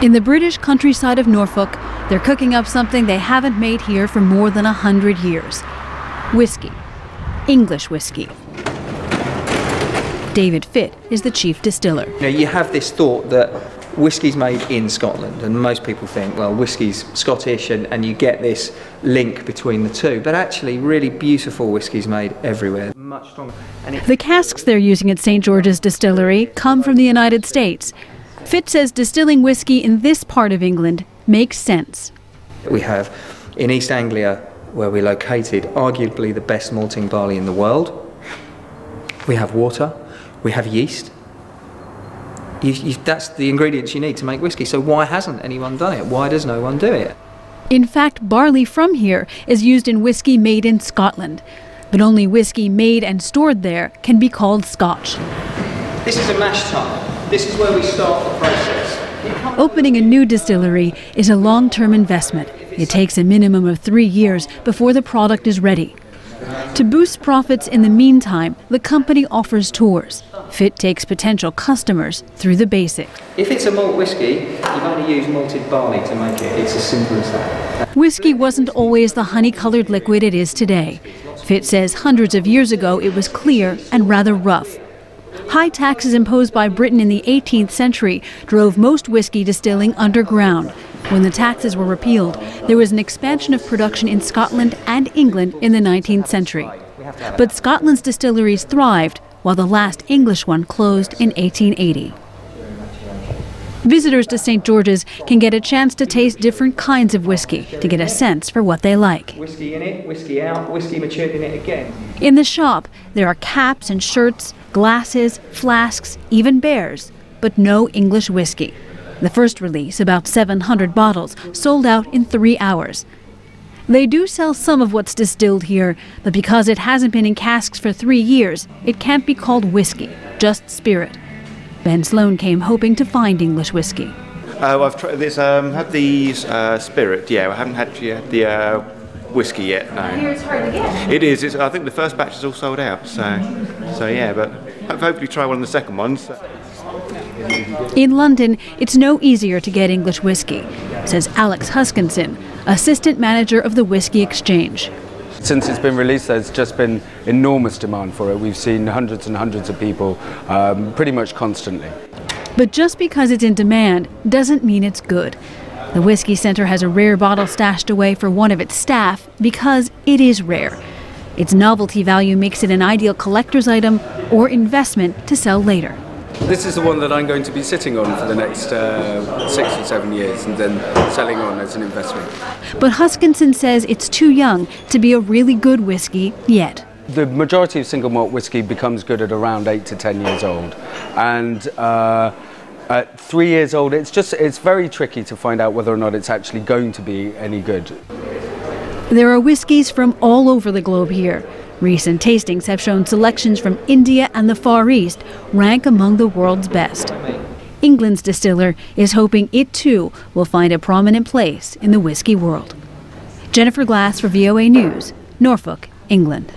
In the British countryside of Norfolk, they're cooking up something they haven't made here for more than 100 years. Whiskey. English whiskey. David Fitt is the chief distiller. You have this thought that whiskey's made in Scotland, and most people think, well, whiskey's Scottish, and you get this link between the two. But actually, really beautiful whiskey's made everywhere. Much stronger. The casks they're using at St. George's Distillery come from the United States. Fitt says distilling whiskey in this part of England makes sense. We have, in East Anglia, where we're located, arguably the best malting barley in the world. We have water, we have yeast. That's the ingredients you need to make whiskey. So why hasn't anyone done it? Why does no one do it? In fact, barley from here is used in whiskey made in Scotland. But only whiskey made and stored there can be called Scotch. This is a mash tun. This is where we start the process. Opening a new distillery is a long-term investment. It takes a minimum of 3 years before the product is ready. To boost profits in the meantime, the company offers tours. Fitt takes potential customers through the basics. If it's a malt whiskey, you've only used malted barley to make it. It's as simple as that. Whiskey wasn't always the honey-colored liquid it is today. Fitt says hundreds of years ago it was clear and rather rough. High taxes imposed by Britain in the 18th century drove most whiskey distilling underground. When the taxes were repealed, there was an expansion of production in Scotland and England in the 19th century. But Scotland's distilleries thrived, while the last English one closed in 1880. Visitors to St. George's can get a chance to taste different kinds of whiskey to get a sense for what they like. Whiskey in it, whiskey out, whiskey matured in it again. In the shop, there are caps and shirts, glasses, flasks, even bears, but no English whiskey. The first release, about 700 bottles, sold out in 3 hours. They do sell some of what's distilled here, but because it hasn't been in casks for 3 years, it can't be called whiskey, just spirit. Ben Sloan came hoping to find English whiskey. I've tried this, had the spirit, yeah. I haven't had the whiskey yet, no. I hear it's hard to get. It is. I think the first batch is all sold out, so yeah, but hopefully try one of the second ones. In London, it's no easier to get English whiskey, says Alex Huskinson, assistant manager of the Whisky Exchange. Since it's been released, there's just been enormous demand for it. We've seen hundreds and hundreds of people pretty much constantly. But just because it's in demand doesn't mean it's good. The Whisky Centre has a rare bottle stashed away for one of its staff because it is rare. Its novelty value makes it an ideal collector's item or investment to sell later. This is the one that I'm going to be sitting on for the next 6 or 7 years and then selling on as an investment. But Huskinson says it's too young to be a really good whiskey yet. The majority of single malt whiskey becomes good at around 8 to 10 years old. And at 3 years old, it's very tricky to find out whether or not it's actually going to be any good. There are whiskies from all over the globe here. Recent tastings have shown selections from India and the Far East rank among the world's best. England's distiller is hoping it too will find a prominent place in the whiskey world. Jennifer Glasse for VOA News, Norfolk, England.